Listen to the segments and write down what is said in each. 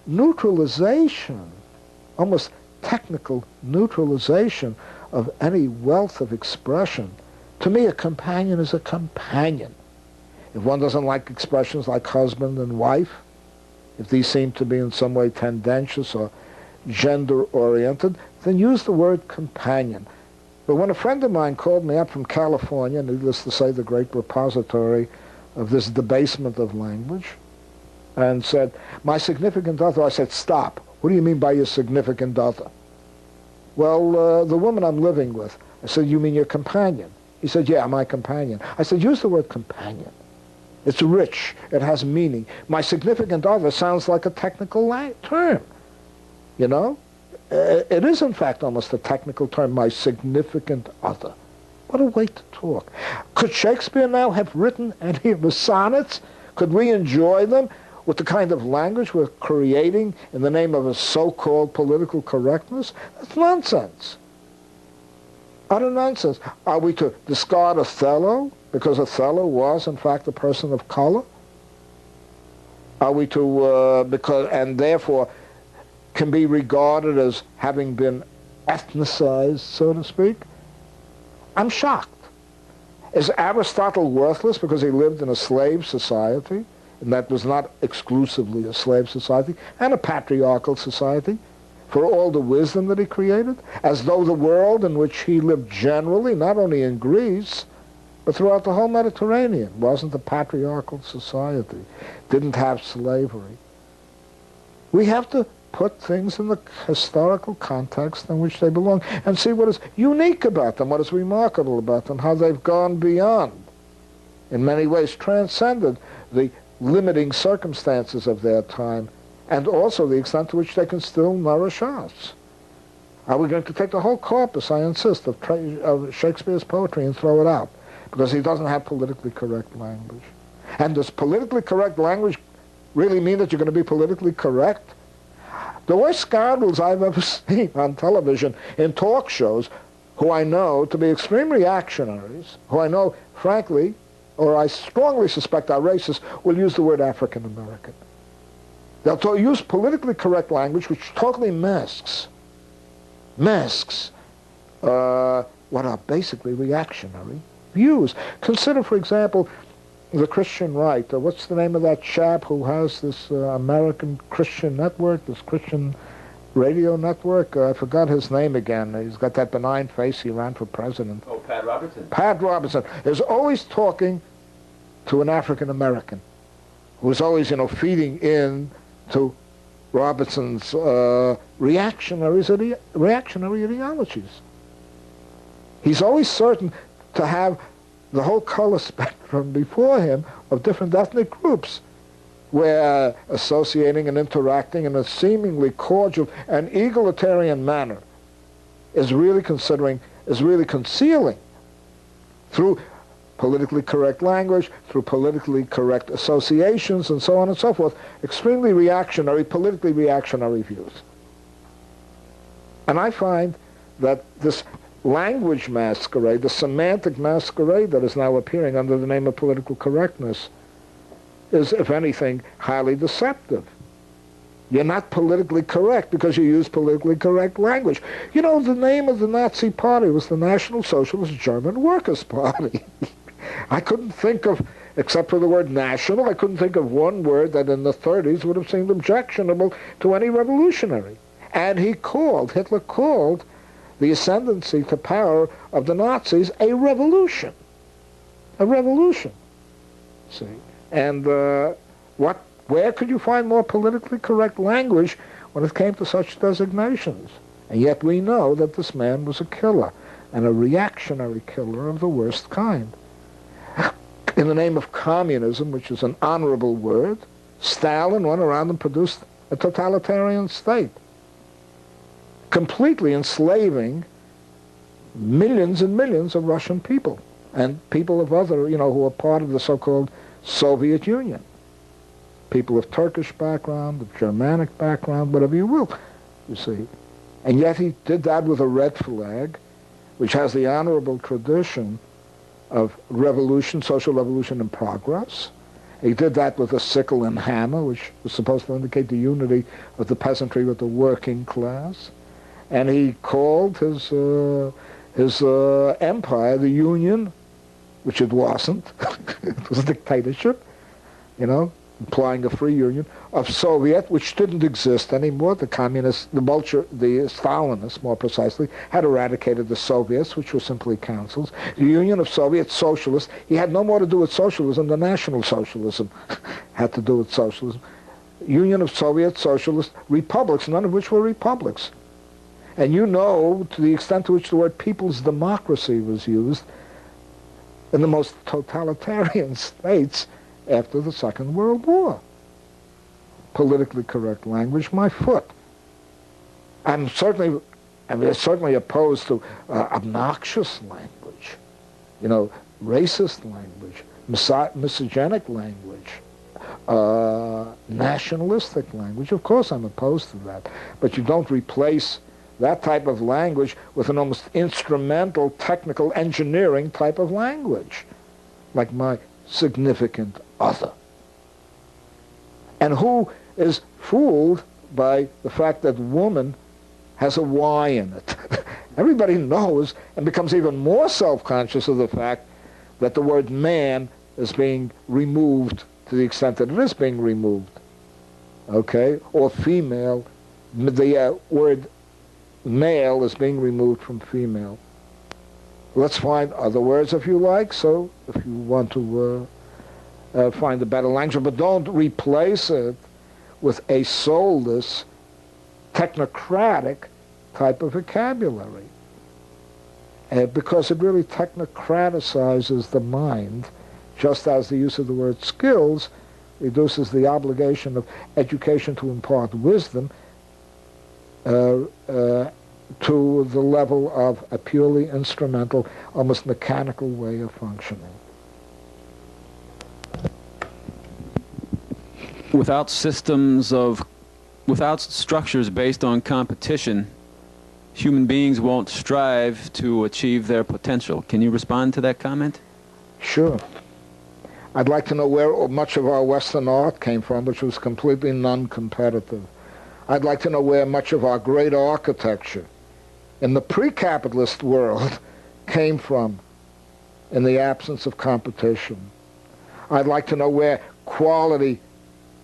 neutralization, almost technical neutralization of any wealth of expression. To me, a companion is a companion. If one doesn't like expressions like husband and wife, if these seem to be in some way tendentious or gender-oriented, then use the word companion. But when a friend of mine called me up from California, needless to say the great repository of this debasement of language, and said, my significant other, I said, stop. What do you mean by your significant other? Well, the woman I'm living with. I said, you mean your companion? He said, yeah, my companion. I said, use the word companion. It's rich. It has meaning. My significant other sounds like a technical term. You know? It is, in fact, almost a technical term, my significant other. What a way to talk. Could Shakespeare now have written any of his sonnets? Could we enjoy them with the kind of language we're creating in the name of a so-called political correctness? That's nonsense. Utter nonsense. Are we to discard Othello because Othello was, in fact, a person of color? Are we to, and therefore can be regarded as having been ethnicized, so to speak? I'm shocked. Is Aristotle worthless because he lived in a slave society, and that was not exclusively a slave society, and a patriarchal society, for all the wisdom that he created, as though the world in which he lived generally, not only in Greece, but throughout the whole Mediterranean, wasn't a patriarchal society, didn't have slavery. We have to put things in the historical context in which they belong and see what is unique about them, what is remarkable about them, how they've gone beyond, in many ways transcended the limiting circumstances of their time, and also the extent to which they can still nourish us. Are we going to take the whole corpus, I insist, of Shakespeare's poetry and throw it out because he doesn't have politically correct language? And does politically correct language really mean that you're going to be politically correct? The worst scoundrels I've ever seen on television in talk shows, who I know to be extreme reactionaries, who I know, frankly, or I strongly suspect are racist, will use the word African American. They'll use politically correct language which totally masks what are basically reactionary views. Consider, for example, the Christian right. What's the name of that chap who has this American Christian network, this Christian radio network? I forgot his name again. He's got that benign face. He ran for president. Oh, Pat Robertson. Pat Robertson is always talking to an African American who's always, feeding in to Robertson's reactionary ideologies. He's always certain to have the whole color spectrum before him of different ethnic groups, where associating and interacting in a seemingly cordial and egalitarian manner is really concealing through politically correct language, through politically correct associations, and so on and so forth, extremely reactionary, politically reactionary views. And I find that this language masquerade, the semantic masquerade that is now appearing under the name of political correctness, is, if anything, highly deceptive. You're not politically correct because you use politically correct language. The name of the Nazi party was the National Socialist German Workers' Party. I couldn't think of, except for the word national, I couldn't think of one word that in the 30s would have seemed objectionable to any revolutionary. And Hitler called the ascendancy to power of the Nazis a revolution. A revolution. See? And where could you find more politically correct language when it came to such designations? And yet we know that this man was a killer, and a reactionary killer of the worst kind. In the name of communism, which is an honorable word, Stalin went around and produced a totalitarian state, completely enslaving millions and millions of Russian people and people of other, who are part of the so-called Soviet Union. People of Turkish background, of Germanic background, whatever you will, you see. And yet he did that with a red flag, which has the honorable tradition of revolution, social revolution in progress, He did that with a sickle and hammer, which was supposed to indicate the unity of the peasantry with the working class. And he called his empire the Union, which it wasn't. It was a dictatorship, implying a free union, of Soviet, which didn't exist anymore. The communists, the Stalinists, more precisely, had eradicated the Soviets, which were simply councils. The Union of Soviet Socialists, he had no more to do with socialism than National Socialism had to do with socialism. Union of Soviet Socialist Republics, none of which were republics. And to the extent to which the word people's democracy was used in the most totalitarian states after the Second World War. Politically correct language, my foot. I'm certainly opposed to obnoxious language, racist language, misogynic language, nationalistic language. Of course I'm opposed to that. But you don't replace that type of language with an almost instrumental, technical, engineering type of language, like my significant other. And who is fooled by the fact that woman has a Y in it? Everybody knows and becomes even more self-conscious of the fact that the word man is being removed to the extent that it is being removed. Okay? Or female, the word male is being removed from female. Let's find other words if you like, so if you want to find a better language, but don't replace it with a soulless, technocratic type of vocabulary. Because it really technocratizes the mind, just as the use of the word skills reduces the obligation of education to impart wisdom to the level of a purely instrumental, almost mechanical way of functioning. Without structures based on competition, human beings won't strive to achieve their potential. Can you respond to that comment? Sure. I'd like to know where much of our Western art came from, which was completely non-competitive. I'd like to know where much of our great architecture in the pre-capitalist world came from in the absence of competition. I'd like to know where quality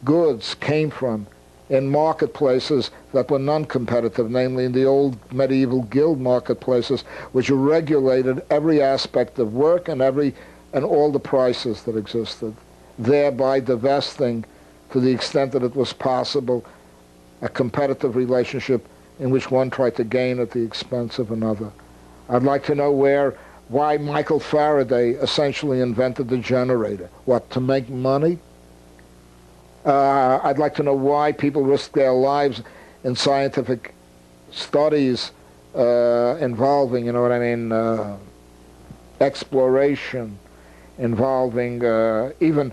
goods came from in marketplaces that were non-competitive, namely in the old medieval guild marketplaces, which regulated every aspect of work and all the prices that existed, thereby divesting, to the extent that it was possible, a competitive relationship in which one tried to gain at the expense of another. I'd like to know why Michael Faraday essentially invented the generator. What, to make money? I'd like to know why people risk their lives in scientific studies involving, exploration, involving even,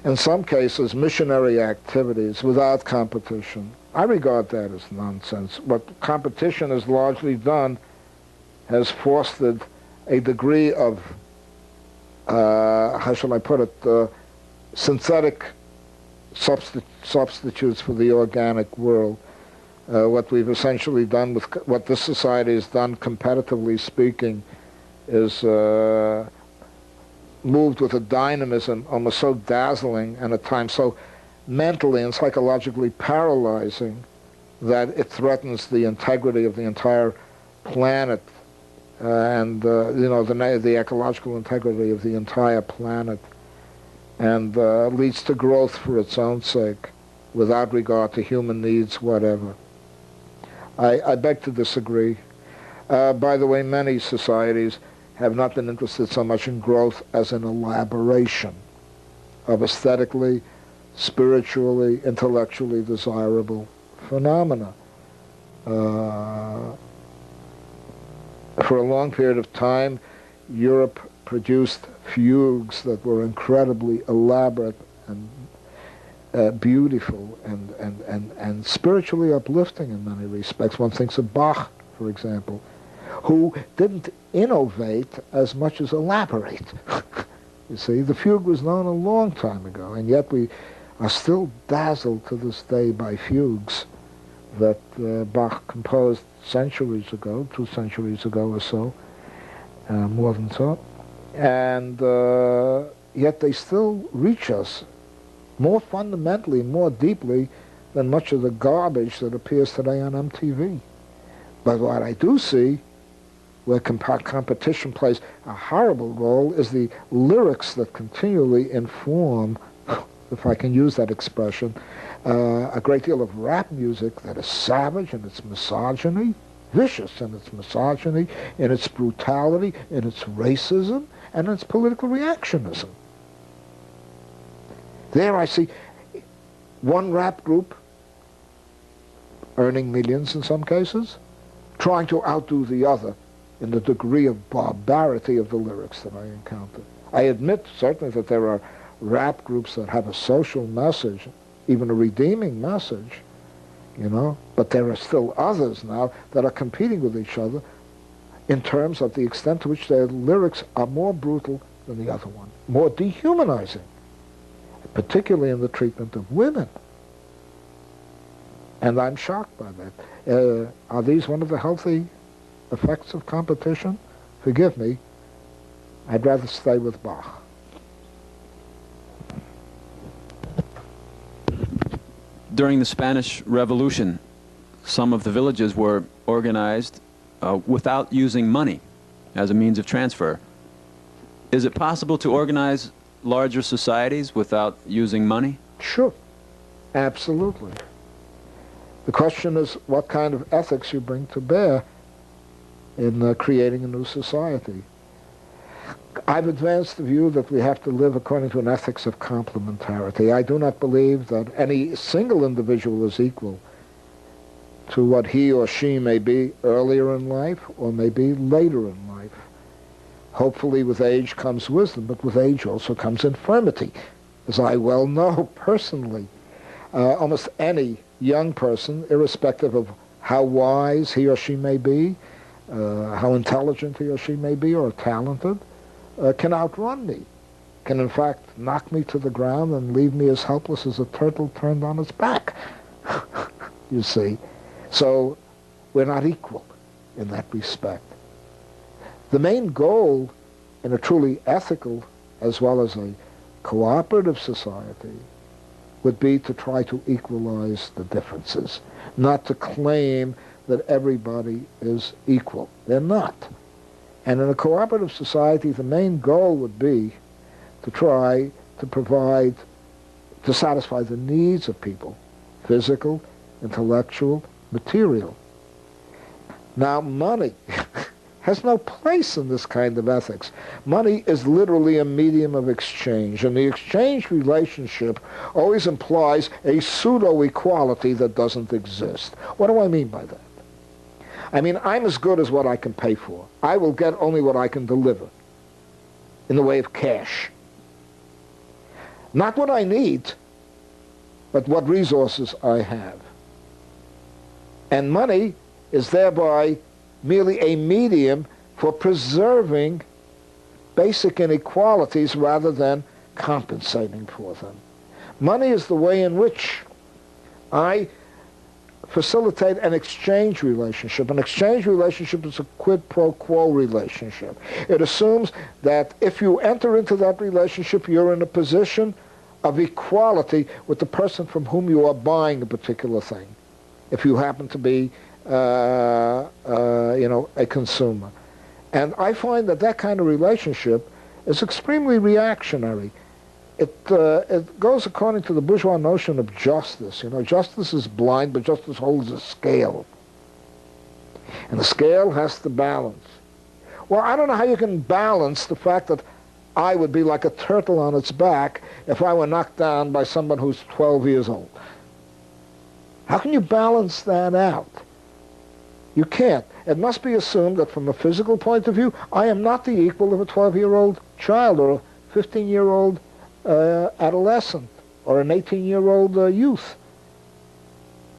in some cases, missionary activities without competition. I regard that as nonsense. What competition has largely done has fostered a degree of, how shall I put it, synthetic substitutes for the organic world. What we've essentially done with what this society has done, competitively speaking, is moved with a dynamism almost so dazzling and at times so mentally and psychologically paralyzing that it threatens the integrity of the entire planet and the ecological integrity of the entire planet, and leads to growth for its own sake without regard to human needs, whatever. I beg to disagree. By the way, many societies have not been interested so much in growth as in elaboration of aesthetically, spiritually, intellectually desirable phenomena. For a long period of time, Europe produced fugues that were incredibly elaborate and beautiful and spiritually uplifting in many respects. One thinks of Bach, for example, who didn't innovate as much as elaborate. You see, the fugue was known a long time ago, and yet we are still dazzled to this day by fugues that Bach composed centuries ago, 2 centuries ago or so, more than so. And yet they still reach us more fundamentally, more deeply than much of the garbage that appears today on MTV. But what I do see, where competition plays a horrible role, is the lyrics that continually inform, if I can use that expression, a great deal of rap music that is savage in its misogyny, vicious in its misogyny, in its brutality, in its racism, and in its political reactionism. There I see one rap group earning millions in some cases, trying to outdo the other in the degree of barbarity of the lyrics that I encounter. I admit certainly that there are rap groups that have a social message, even a redeeming message, you know, but there are still others now that are competing with each other in terms of the extent to which their lyrics are more brutal than the other one, more dehumanizing, particularly in the treatment of women. And I'm shocked by that. Are these one of the healthy effects of competition? Forgive me, I'd rather stay with Bach. During the Spanish Revolution, some of the villages were organized without using money as a means of transfer. Is it possible to organize larger societies without using money? Sure, absolutely. The question is what kind of ethics you bring to bear in creating a new society. I've advanced the view that we have to live according to an ethics of complementarity. I do not believe that any single individual is equal to what he or she may be earlier in life or may be later in life. Hopefully with age comes wisdom, but with age also comes infirmity, as I well know personally. Almost any young person, irrespective of how wise he or she may be, how intelligent he or she may be, or talented, can outrun me, can in fact knock me to the ground and leave me as helpless as a turtle turned on its back, you see. So we're not equal in that respect. The main goal in a truly ethical as well as a cooperative society would be to try to equalize the differences, not to claim that everybody is equal. They're not. And in a cooperative society, the main goal would be to try to provide, to satisfy the needs of people, physical, intellectual, material. Now, money has no place in this kind of ethics. Money is literally a medium of exchange, and the exchange relationship always implies a pseudo-equality that doesn't exist. What do I mean by that? I mean, I'm as good as what I can pay for. I will get only what I can deliver in the way of cash. Not what I need, but what resources I have. And money is thereby merely a medium for preserving basic inequalities rather than compensating for them. Money is the way in which I facilitate an exchange relationship. An exchange relationship is a quid pro quo relationship. It assumes that if you enter into that relationship, you're in a position of equality with the person from whom you are buying a particular thing, if you happen to be a consumer. And I find that that kind of relationship is extremely reactionary. It goes according to the bourgeois notion of justice. You know, justice is blind, but justice holds a scale. And the scale has to balance. Well, I don't know how you can balance the fact that I would be like a turtle on its back if I were knocked down by someone who's 12 years old. How can you balance that out? You can't. It must be assumed that from a physical point of view, I am not the equal of a 12-year-old child or a 15-year-old adolescent or an 18-year-old youth.